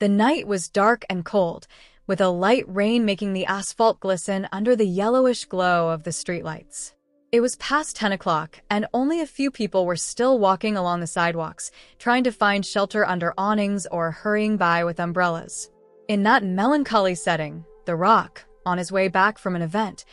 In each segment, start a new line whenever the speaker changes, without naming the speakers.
The night was dark and cold, with a light rain making the asphalt glisten under the yellowish glow of the streetlights. It was past 10 o'clock, and only a few people were still walking along the sidewalks, trying to find shelter under awnings or hurrying by with umbrellas. In that melancholy setting, The Rock, on his way back from an event,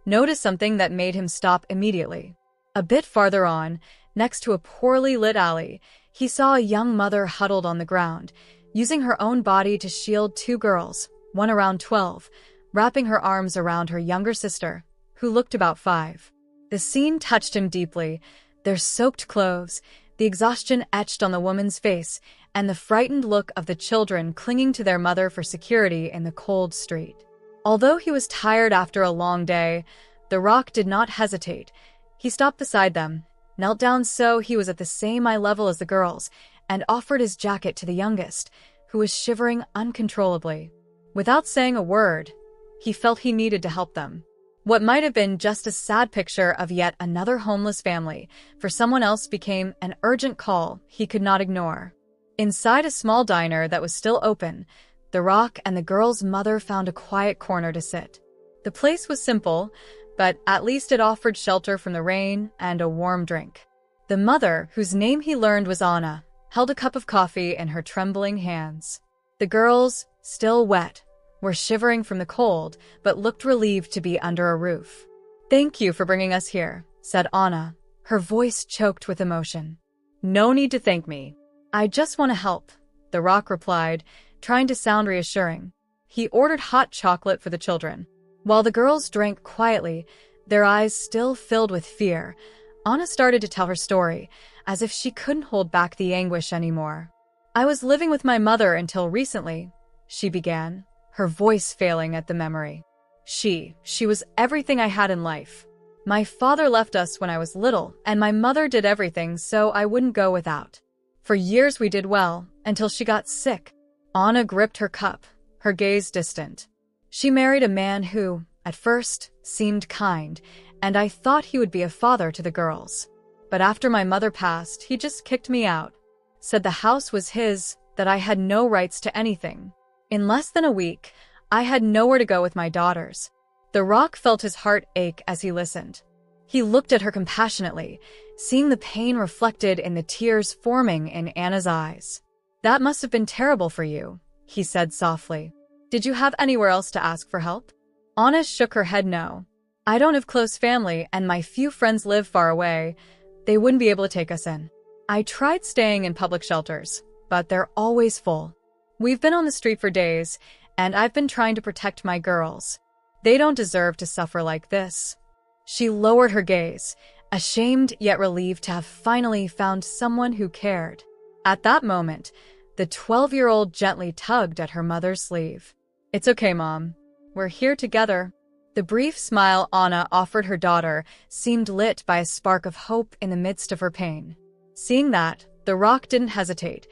noticed something that made him stop immediately. A bit farther on, next to a poorly lit alley, he saw a young mother huddled on the ground, using her own body to shield two girls, one around 12, wrapping her arms around her younger sister, who looked about 5. The scene touched him deeply, their soaked clothes, the exhaustion etched on the woman's face, and the frightened look of the children clinging to their mother for security in the cold street. Although he was tired after a long day, The Rock did not hesitate. He stopped beside them, knelt down so he was at the same eye level as the girls, and offered his jacket to the youngest, who was shivering uncontrollably. Without saying a word, he felt he needed to help them. What might have been just a sad picture of yet another homeless family, for someone else became an urgent call he could not ignore. Inside a small diner that was still open, The Rock and the girl's mother found a quiet corner to sit. The place was simple, but at least it offered shelter from the rain and a warm drink. The mother, whose name he learned was Anna, held a cup of coffee in her trembling hands. The girls, still wet, were shivering from the cold, but looked relieved to be under a roof. "Thank you for bringing us here," said Anna, her voice choked with emotion. "No need to thank me. I just want to help," The Rock replied, trying to sound reassuring. He ordered hot chocolate for the children. While the girls drank quietly, their eyes still filled with fear, Anna started to tell her story, as if she couldn't hold back the anguish anymore. "I was living with my mother until recently," she began, her voice failing at the memory. She was everything I had in life. My father left us when I was little, and my mother did everything so I wouldn't go without. For years we did well, until she got sick." Anna gripped her cup, her gaze distant. "She married a man who, at first, seemed kind, and I thought he would be a father to the girls. But after my mother passed, he just kicked me out. Said the house was his, that I had no rights to anything. In less than a week, I had nowhere to go with my daughters." The Rock felt his heart ache as he listened. He looked at her compassionately, seeing the pain reflected in the tears forming in Anna's eyes. "That must have been terrible for you," he said softly. "Did you have anywhere else to ask for help?" Anna shook her head no. "I don't have close family, and my few friends live far away. They wouldn't be able to take us in. I tried staying in public shelters, but they're always full. We've been on the street for days, and I've been trying to protect my girls. They don't deserve to suffer like this." She lowered her gaze, ashamed yet relieved to have finally found someone who cared. At that moment, the 12-year-old gently tugged at her mother's sleeve. "It's okay, Mom. We're here together." The brief smile Anna offered her daughter seemed lit by a spark of hope in the midst of her pain. Seeing that, The Rock didn't hesitate.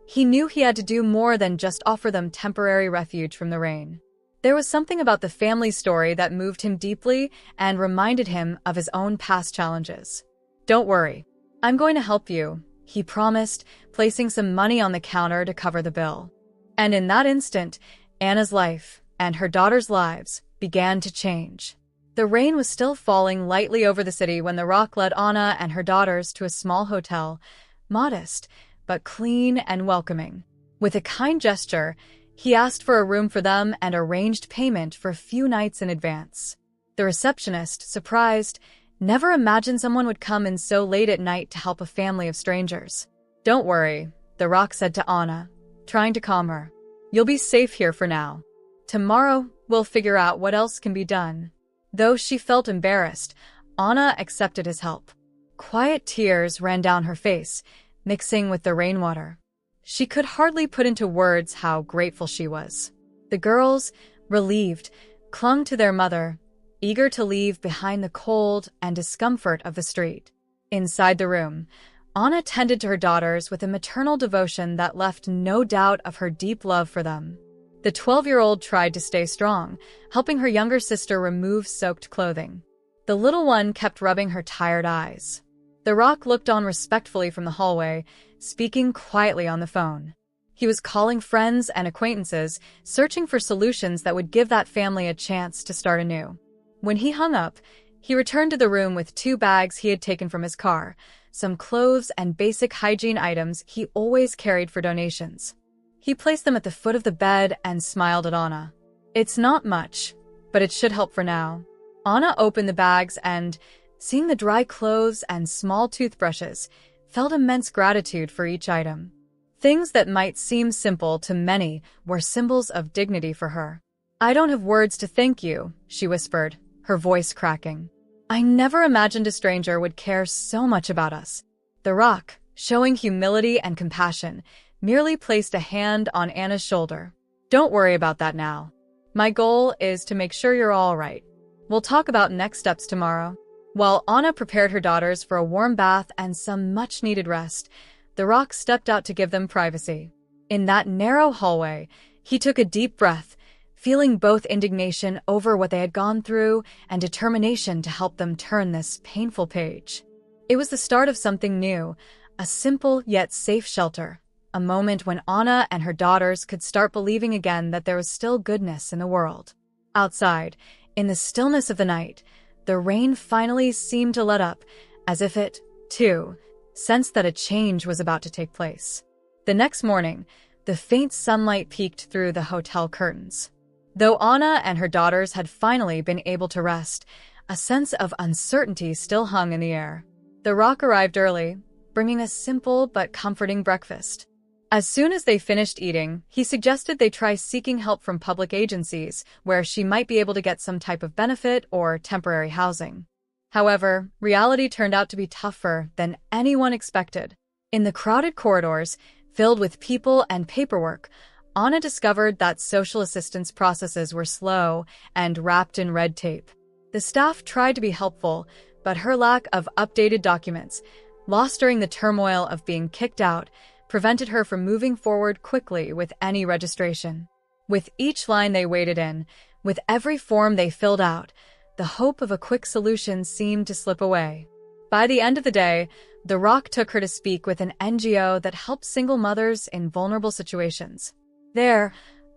He knew he had to do more than just offer them temporary refuge from the rain. There was something about the family story that moved him deeply and reminded him of his own past challenges. "Don't worry. I'm going to help you," he promised, placing some money on the counter to cover the bill. And in that instant, Anna's life, and her daughter's lives, began to change. The rain was still falling lightly over the city when The Rock led Anna and her daughters to a small hotel, modest, but clean and welcoming. With a kind gesture, he asked for a room for them and arranged payment for a few nights in advance. The receptionist, surprised, never imagined someone would come in so late at night to help a family of strangers. "Don't worry," The Rock said to Anna, trying to calm her. "You'll be safe here for now. Tomorrow, we'll figure out what else can be done." Though she felt embarrassed, Anna accepted his help. Quiet tears ran down her face, mixing with the rainwater. She could hardly put into words how grateful she was. The girls, relieved, clung to their mother, eager to leave behind the cold and discomfort of the street. Inside the room, Anna tended to her daughters with a maternal devotion that left no doubt of her deep love for them. The 12-year-old tried to stay strong, helping her younger sister remove soaked clothing. The little one kept rubbing her tired eyes. The Rock looked on respectfully from the hallway, speaking quietly on the phone. He was calling friends and acquaintances, searching for solutions that would give that family a chance to start anew. When he hung up, he returned to the room with 2 bags he had taken from his car, some clothes and basic hygiene items he always carried for donations. He placed them at the foot of the bed and smiled at Anna. "It's not much, but it should help for now." Anna opened the bags and, seeing the dry clothes and small toothbrushes, felt immense gratitude for each item. Things that might seem simple to many were symbols of dignity for her. "I don't have words to thank you," she whispered, her voice cracking. "I never imagined a stranger would care so much about us." The Rock, showing humility and compassion, merely placed a hand on Anna's shoulder. "Don't worry about that now. My goal is to make sure you're all right. We'll talk about next steps tomorrow." While Anna prepared her daughters for a warm bath and some much-needed rest, The Rock stepped out to give them privacy. In that narrow hallway, he took a deep breath, feeling both indignation over what they had gone through and determination to help them turn this painful page. It was the start of something new, a simple yet safe shelter, a moment when Anna and her daughters could start believing again that there was still goodness in the world. Outside, in the stillness of the night, the rain finally seemed to let up, as if it, too, sensed that a change was about to take place. The next morning, the faint sunlight peeked through the hotel curtains. Though Anna and her daughters had finally been able to rest, a sense of uncertainty still hung in the air. The Rock arrived early, bringing a simple but comforting breakfast. As soon as they finished eating, he suggested they try seeking help from public agencies, where she might be able to get some type of benefit or temporary housing. However, reality turned out to be tougher than anyone expected. In the crowded corridors, filled with people and paperwork, Anna discovered that social assistance processes were slow and wrapped in red tape. The staff tried to be helpful, but her lack of updated documents, lost during the turmoil of being kicked out, prevented her from moving forward quickly with any registration. With each line they waited in, with every form they filled out, the hope of a quick solution seemed to slip away. By the end of the day, The Rock took her to speak with an NGO that helps single mothers in vulnerable situations. There,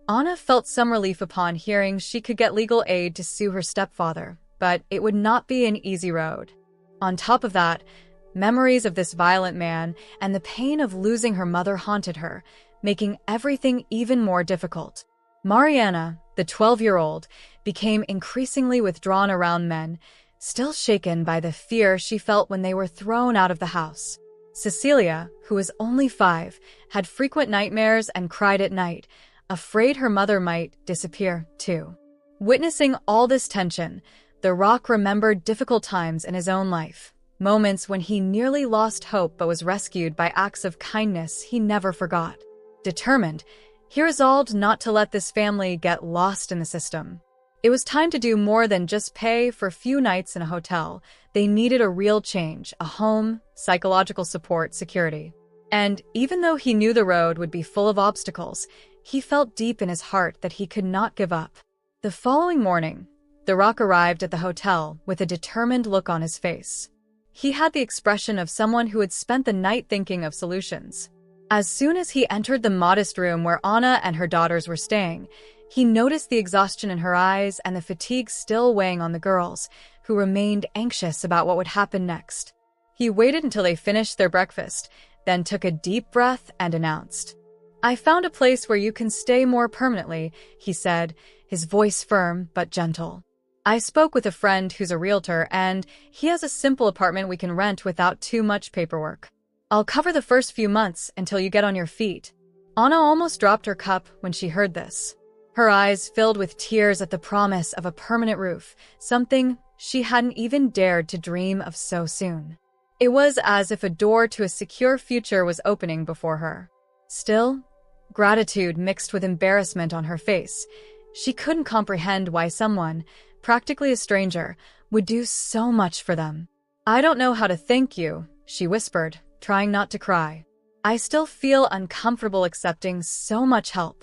Anna felt some relief upon hearing she could get legal aid to sue her stepfather, but it would not be an easy road. On top of that, memories of this violent man and the pain of losing her mother haunted her, making everything even more difficult. Mariana, the 12-year-old, became increasingly withdrawn around men, still shaken by the fear she felt when they were thrown out of the house. Cecilia, who was only 5, had frequent nightmares and cried at night, afraid her mother might disappear, too. Witnessing all this tension, The Rock remembered difficult times in his own life, moments when he nearly lost hope but was rescued by acts of kindness he never forgot. Determined, he resolved not to let this family get lost in the system. It was time to do more than just pay for a few nights in a hotel. They needed a real change, a home, psychological support, security. And even though he knew the road would be full of obstacles, he felt deep in his heart that he could not give up. The following morning, The Rock arrived at the hotel with a determined look on his face. He had the expression of someone who had spent the night thinking of solutions. As soon as he entered the modest room where Anna and her daughters were staying, he noticed the exhaustion in her eyes and the fatigue still weighing on the girls, who remained anxious about what would happen next. He waited until they finished their breakfast, then took a deep breath and announced, "I found a place where you can stay more permanently," he said, his voice firm but gentle. "I spoke with a friend who's a realtor, and he has a simple apartment we can rent without too much paperwork. I'll cover the first few months until you get on your feet." Anna almost dropped her cup when she heard this. Her eyes filled with tears at the promise of a permanent roof, something she hadn't even dared to dream of so soon. It was as if a door to a secure future was opening before her. Still, gratitude mixed with embarrassment on her face. She couldn't comprehend why someone, practically a stranger, would do so much for them. "I don't know how to thank you," she whispered, trying not to cry. "I still feel uncomfortable accepting so much help."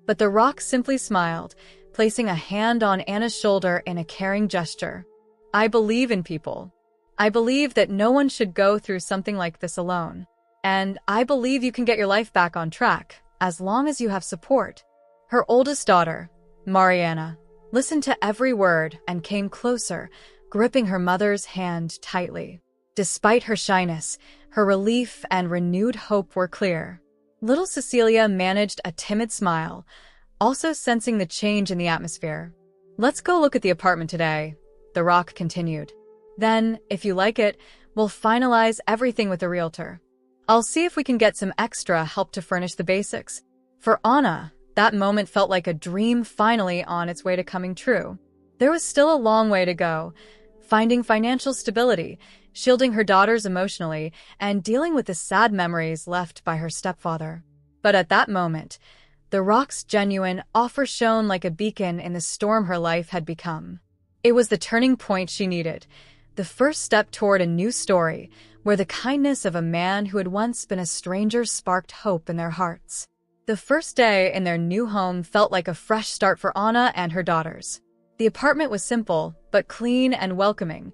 But The Rock simply smiled, placing a hand on Anna's shoulder in a caring gesture. "I believe in people. I believe that no one should go through something like this alone. And I believe you can get your life back on track, as long as you have support. Her oldest daughter, Mariana, listened to every word and came closer, gripping her mother's hand tightly. Despite her shyness, her relief and renewed hope were clear. Little Cecilia managed a timid smile, also sensing the change in the atmosphere. "Let's go look at the apartment today," the Rock continued. "Then, if you like it, we'll finalize everything with the realtor. I'll see if we can get some extra help to furnish the basics." For Anna, that moment felt like a dream finally on its way to coming true. There was still a long way to go, finding financial stability, shielding her daughters emotionally, and dealing with the sad memories left by her stepfather. But at that moment, the Rock's genuine offer shone like a beacon in the storm her life had become. It was the turning point she needed, the first step toward a new story, where the kindness of a man who had once been a stranger sparked hope in their hearts. The first day in their new home felt like a fresh start for Anna and her daughters. The apartment was simple, but clean and welcoming.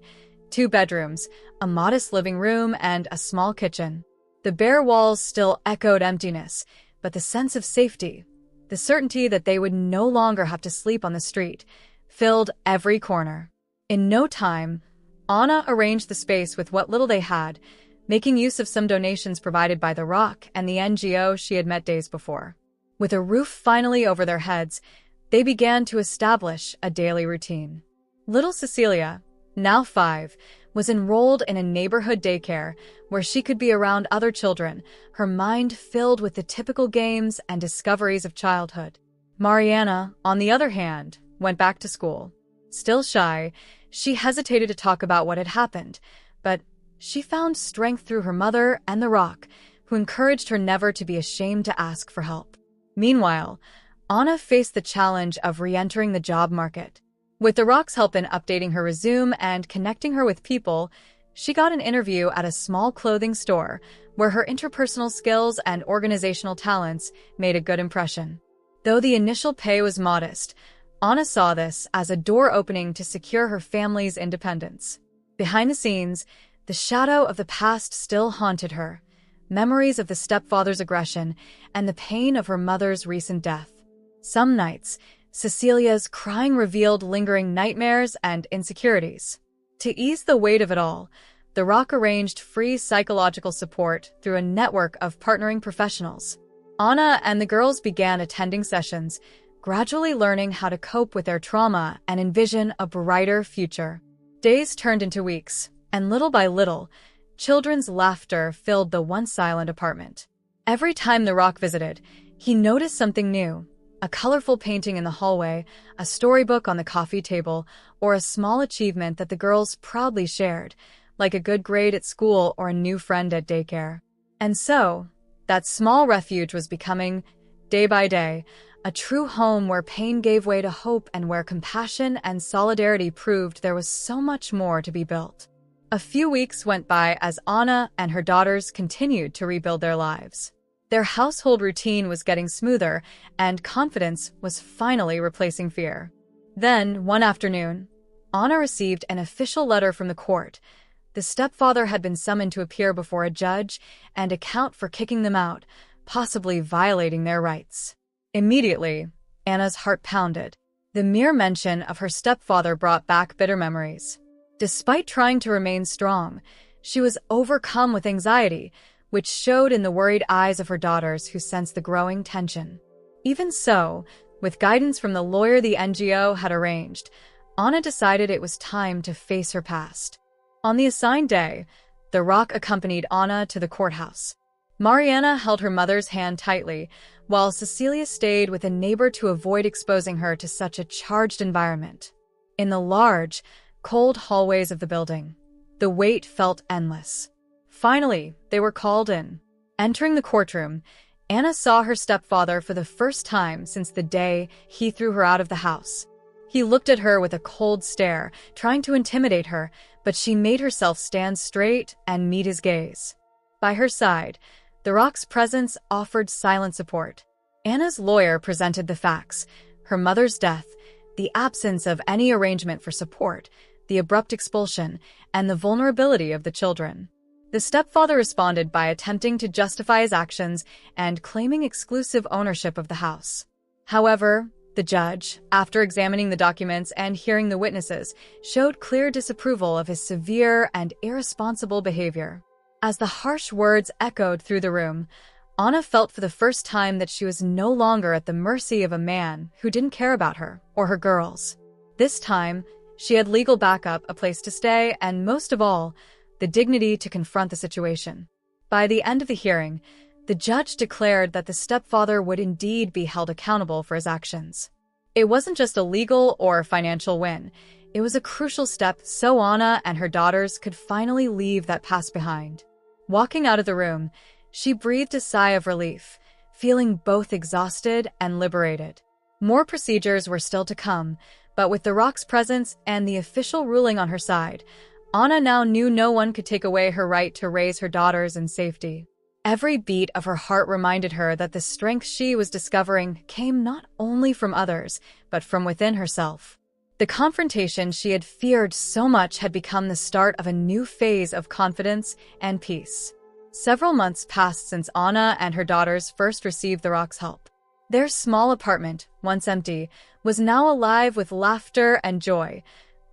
2 bedrooms, a modest living room, and a small kitchen. The bare walls still echoed emptiness, but the sense of safety, the certainty that they would no longer have to sleep on the street, filled every corner. In no time, Anna arranged the space with what little they had, making use of some donations provided by The Rock and the NGO she had met days before. With a roof finally over their heads, they began to establish a daily routine. Little Cecilia, now 5, was enrolled in a neighborhood daycare where she could be around other children, her mind filled with the typical games and discoveries of childhood. Mariana, on the other hand, went back to school. Still shy, she hesitated to talk about what had happened, but she found strength through her mother and The Rock, who encouraged her never to be ashamed to ask for help. Meanwhile, Anna faced the challenge of re-entering the job market. With The Rock's help in updating her resume and connecting her with people, she got an interview at a small clothing store where her interpersonal skills and organizational talents made a good impression. Though the initial pay was modest, Anna saw this as a door opening to secure her family's independence. Behind the scenes, the shadow of the past still haunted her, memories of the stepfather's aggression and the pain of her mother's recent death. Some nights, Cecilia's crying revealed lingering nightmares and insecurities. To ease the weight of it all, The Rock arranged free psychological support through a network of partnering professionals. Anna and the girls began attending sessions, gradually learning how to cope with their trauma and envision a brighter future. Days turned into weeks, and little by little, children's laughter filled the once silent apartment. Every time The Rock visited, he noticed something new: a colorful painting in the hallway, a storybook on the coffee table, or a small achievement that the girls proudly shared, like a good grade at school or a new friend at daycare. And so, that small refuge was becoming, day by day, a true home where pain gave way to hope and where compassion and solidarity proved there was so much more to be built. A few weeks went by as Anna and her daughters continued to rebuild their lives. Their household routine was getting smoother, and confidence was finally replacing fear. Then, one afternoon, Anna received an official letter from the court. The stepfather had been summoned to appear before a judge and account for kicking them out, possibly violating their rights. Immediately, Anna's heart pounded. The mere mention of her stepfather brought back bitter memories. Despite trying to remain strong, she was overcome with anxiety, which showed in the worried eyes of her daughters who sensed the growing tension. Even so, with guidance from the lawyer the NGO had arranged, Anna decided it was time to face her past. On the assigned day, The Rock accompanied Anna to the courthouse. Mariana held her mother's hand tightly, while Cecilia stayed with a neighbor to avoid exposing her to such a charged environment. In the large, cold hallways of the building, the wait felt endless. Finally, they were called in. Entering the courtroom, Anna saw her stepfather for the first time since the day he threw her out of the house. He looked at her with a cold stare, trying to intimidate her, but she made herself stand straight and meet his gaze. By her side, The Rock's presence offered silent support. Anna's lawyer presented the facts: her mother's death, the absence of any arrangement for support, the abrupt expulsion, and the vulnerability of the children. The stepfather responded by attempting to justify his actions and claiming exclusive ownership of the house. However, the judge, after examining the documents and hearing the witnesses, showed clear disapproval of his severe and irresponsible behavior. As the harsh words echoed through the room, Anna felt for the first time that she was no longer at the mercy of a man who didn't care about her or her girls. This time, she had legal backup, a place to stay, and most of all, the dignity to confront the situation. By the end of the hearing, the judge declared that the stepfather would indeed be held accountable for his actions. It wasn't just a legal or financial win. It was a crucial step so Anna and her daughters could finally leave that past behind. Walking out of the room, she breathed a sigh of relief, feeling both exhausted and liberated. More procedures were still to come, but with the Rock's presence and the official ruling on her side, Anna now knew no one could take away her right to raise her daughters in safety. Every beat of her heart reminded her that the strength she was discovering came not only from others, but from within herself. The confrontation she had feared so much had become the start of a new phase of confidence and peace. Several months passed since Anna and her daughters first received the Rock's help. Their small apartment, once empty, was now alive with laughter and joy,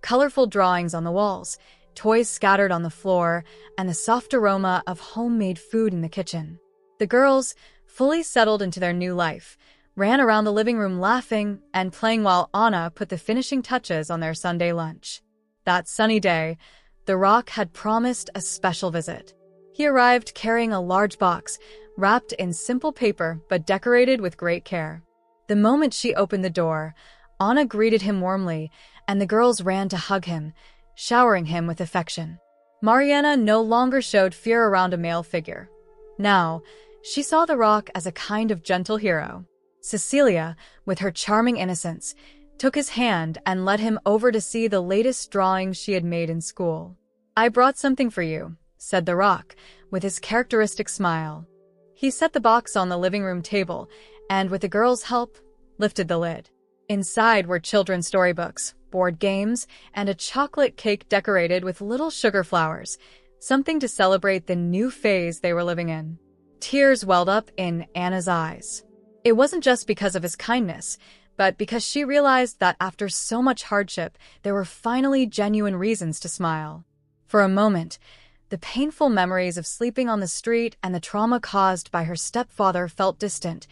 colorful drawings on the walls, toys scattered on the floor, and the soft aroma of homemade food in the kitchen. The girls, fully settled into their new life, ran around the living room laughing and playing while Anna put the finishing touches on their Sunday lunch. That sunny day, the Rock had promised a special visit. He arrived carrying a large box, wrapped in simple paper but decorated with great care. The moment she opened the door, Anna greeted him warmly, and the girls ran to hug him, showering him with affection. Mariana no longer showed fear around a male figure. Now, she saw the Rock as a kind of gentle hero. Cecilia, with her charming innocence, took his hand and led him over to see the latest drawings she had made in school. "I brought something for you," said the Rock, with his characteristic smile. He set the box on the living room table and, with the girls' help, lifted the lid. Inside were children's storybooks, board games, and a chocolate cake decorated with little sugar flowers, something to celebrate the new phase they were living in. Tears welled up in Anna's eyes. It wasn't just because of his kindness, but because she realized that after so much hardship, there were finally genuine reasons to smile. For a moment, the painful memories of sleeping on the street and the trauma caused by her stepfather felt distant,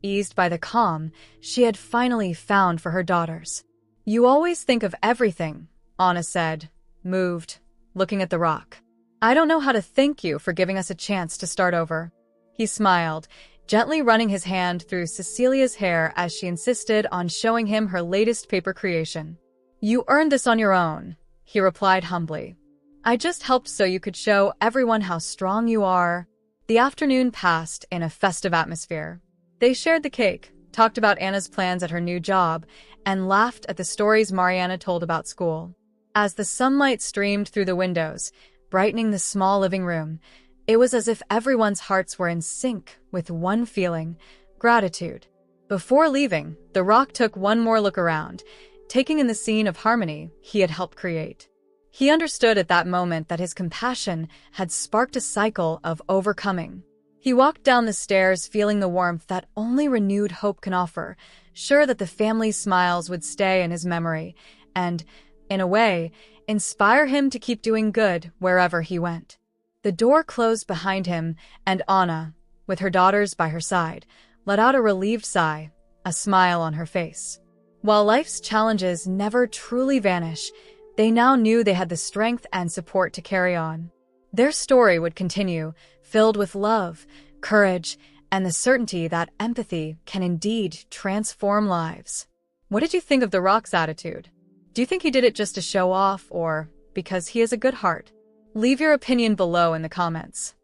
eased by the calm she had finally found for her daughters. "You always think of everything," Anna said, moved, looking at the Rock. "I don't know how to thank you for giving us a chance to start over." He smiled, gently running his hand through Cecilia's hair as she insisted on showing him her latest paper creation. "You earned this on your own," he replied humbly. "I just helped so you could show everyone how strong you are." The afternoon passed in a festive atmosphere. They shared the cake, talked about Anna's plans at her new job, and laughed at the stories Mariana told about school. As the sunlight streamed through the windows, brightening the small living room, it was as if everyone's hearts were in sync with one feeling: gratitude. Before leaving, the Rock took one more look around, taking in the scene of harmony he had helped create. He understood at that moment that his compassion had sparked a cycle of overcoming. He walked down the stairs feeling the warmth that only renewed hope can offer, sure that the family's smiles would stay in his memory and, in a way, inspire him to keep doing good wherever he went. The door closed behind him, and Anna, with her daughters by her side, let out a relieved sigh, a smile on her face. While life's challenges never truly vanish, they now knew they had the strength and support to carry on. Their story would continue, filled with love, courage, and the certainty that empathy can indeed transform lives. What did you think of the Rock's attitude? Do you think he did it just to show off, or because he has a good heart? Leave your opinion below in the comments.